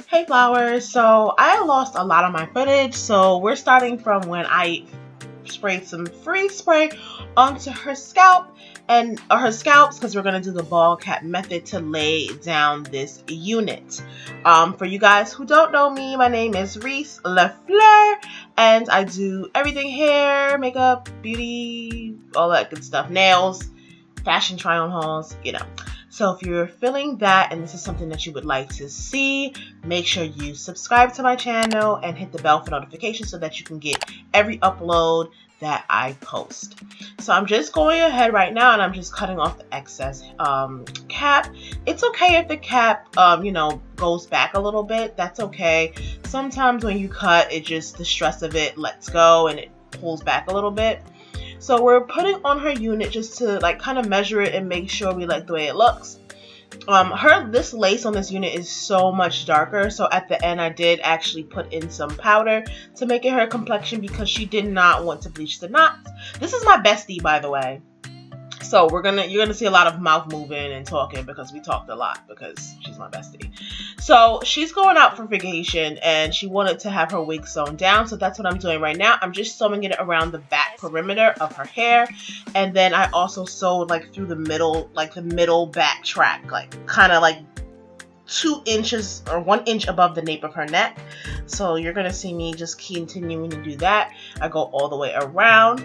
Hey flowers, so I lost a lot of my footage, so we're starting from when I sprayed some freeze spray onto her scalp and her scalps because we're going to do the ball cap method to lay down this unit. For you guys who don't know me, my name is Reese LaFleur and I do everything: hair, makeup, beauty, all that good stuff, nails, fashion try on hauls, you know. So if you're feeling that and this is something that you would like to see, make sure you subscribe to my channel and hit the bell for notifications so that you can get every upload that I post. So I'm just going ahead right now and I'm just cutting off the excess cap. It's okay if the cap, goes back a little bit. That's okay. Sometimes when you cut, the stress of it lets go and it pulls back a little bit. So we're putting on her unit just to kind of measure it and make sure we like the way it looks. This lace on this unit is so much darker, so at the end I did actually put in some powder to make it her complexion because she did not want to bleach the knots. This is my bestie, by the way. So you're gonna see a lot of mouth moving and talking because we talked a lot because she's my bestie. So she's going out for vacation and she wanted to have her wig sewn down. So that's what I'm doing right now. I'm just sewing it around the back perimeter of her hair. And then I also sewed through the middle back track, kind of 2 inches or 1 inch above the nape of her neck. So you're gonna see me just continuing to do that. I go all the way around.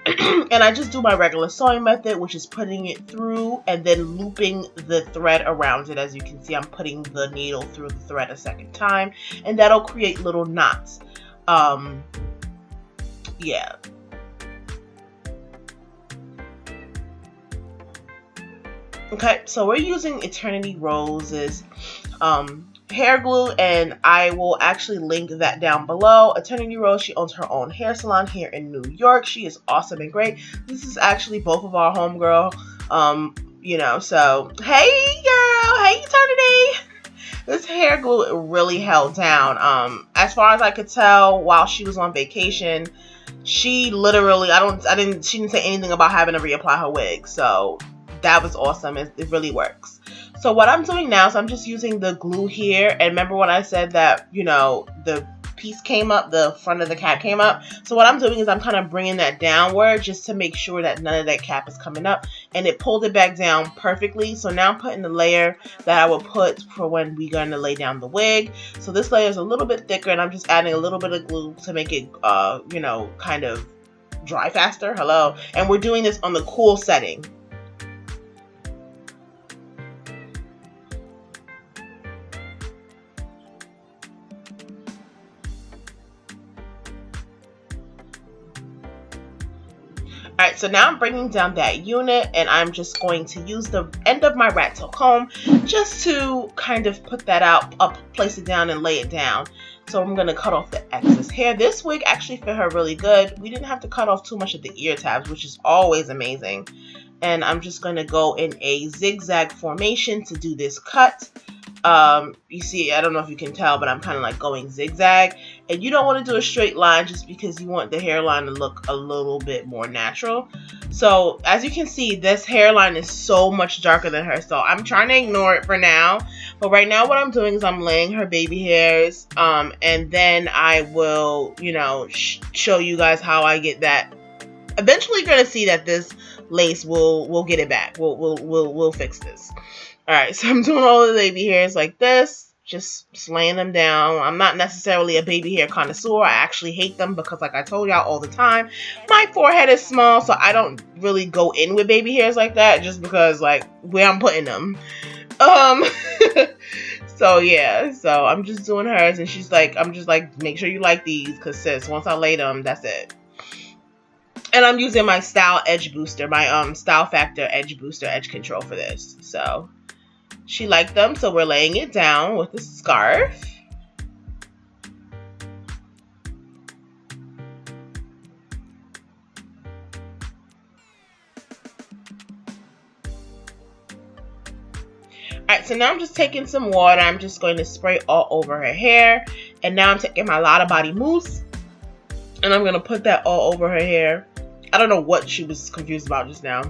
And I just do my regular sewing method, which is putting it through and then looping the thread around it. As you can see, I'm putting the needle through the thread a second time, and that'll create little knots. Yeah. Okay, so we're using Eternity Rose's hair glue, and I will actually link that down below. Eternity Rose, she owns her own hair salon here in New York. She is awesome and great. This is actually both of our homegirl, so hey girl, hey Eternity. This hair glue really held down. As far as I could tell, while she was on vacation, she literally, she didn't say anything about having to reapply her wig, so that was awesome. It really works. So what I'm doing now is I'm just using the glue here. And remember when I said that, the piece came up, the front of the cap came up. So what I'm doing is I'm kind of bringing that downward just to make sure that none of that cap is coming up. And it pulled it back down perfectly. So now I'm putting the layer that I will put for when we're going to lay down the wig. So this layer is a little bit thicker and I'm just adding a little bit of glue to make it, kind of dry faster. Hello. And we're doing this on the cool setting. Alright, so now I'm bringing down that unit and I'm just going to use the end of my rat tail comb just to kind of put that up, place it down and lay it down. So I'm going to cut off the excess hair. This wig actually fit her really good. We didn't have to cut off too much of the ear tabs, which is always amazing. And I'm just going to go in a zigzag formation to do this cut. You see, I don't know if you can tell, but I'm kind of going zigzag, and you don't want to do a straight line just because you want the hairline to look a little bit more natural. So as you can see, this hairline is so much darker than her, so I'm trying to ignore it for now. But right now what I'm doing is I'm laying her baby hairs, and then I will, show you guys how I get that. Eventually you're gonna see that this lace will get it back. We'll fix this. Alright, so I'm doing all the baby hairs like this, just laying them down. I'm not necessarily a baby hair connoisseur. I actually hate them because, like I told y'all all the time, my forehead is small, so I don't really go in with baby hairs like that just because, where I'm putting them. So yeah, so I'm just doing hers, and she's like, I'm just like, make sure you like these, because sis, once I lay them, that's it. And I'm using my Style Edge Booster, my Style Factor Edge Booster Edge Control for this. So she liked them, so we're laying it down with a scarf. Alright, so now I'm just taking some water. I'm just going to spray all over her hair. And now I'm taking my Lotta Body Mousse, and I'm going to put that all over her hair. I don't know what she was confused about just now.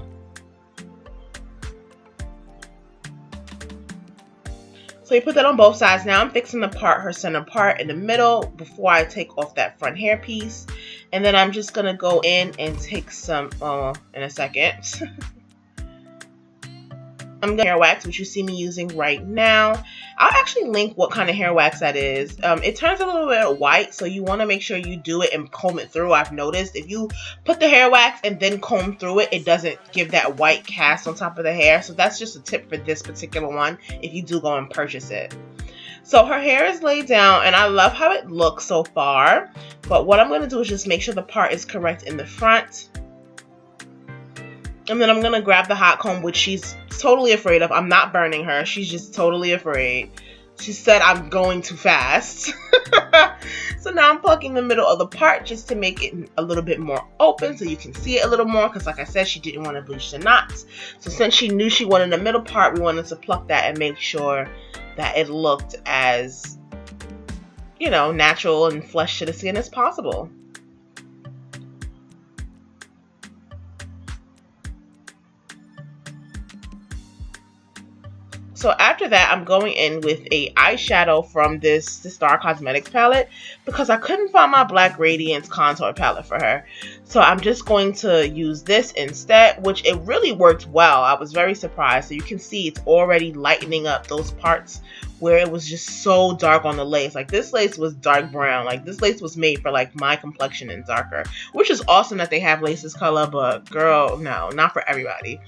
So you put that on both sides. Now I'm fixing the part, her center part in the middle before I take off that front hair piece. And then I'm just going to go in and take some, in a second. I'm going to hair wax, which you see me using right now. I'll actually link what kind of hair wax that is. It turns a little bit white, so you want to make sure you do it and comb it through. I've noticed if you put the hair wax and then comb through it, it doesn't give that white cast on top of the hair. So that's just a tip for this particular one if you do go and purchase it. So her hair is laid down, and I love how it looks so far. But what I'm going to do is just make sure the part is correct in the front. And then I'm going to grab the hot comb, which she's totally afraid of. I'm not burning her. She's just totally afraid. She said I'm going too fast. So now I'm plucking the middle of the part just to make it a little bit more open so you can see it a little more. Because like I said, she didn't want to bleach the knots. So since she knew she wanted the middle part, we wanted to pluck that and make sure that it looked as, you know, natural and flesh to the skin as possible. So after that, I'm going in with a eyeshadow from this Star Cosmetics palette because I couldn't find my Black Radiance contour palette for her. So I'm just going to use this instead, which it really worked well. I was very surprised. So you can see it's already lightening up those parts where it was just so dark on the lace. Like this lace was dark brown. Like this lace was made for like my complexion and darker, which is awesome that they have laces color, but girl, no, not for everybody.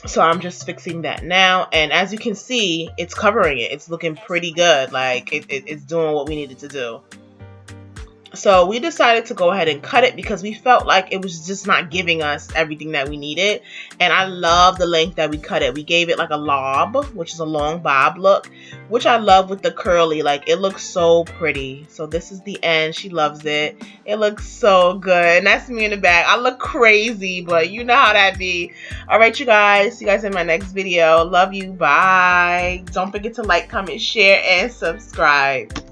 So I'm just fixing that now, and as you can see, it's covering it. It's looking pretty good. Like it's doing what we needed to do. So we decided to go ahead and cut it because we felt like it was just not giving us everything that we needed. And I love the length that we cut it. We gave it like a lob, which is a long bob look, which I love with the curly. Like it looks so pretty. So this is the end. She loves it. It looks so good. And that's me in the back. I look crazy, but you know how that be. All right, you guys. See you guys in my next video. Love you. Bye. Don't forget to like, comment, share, and subscribe.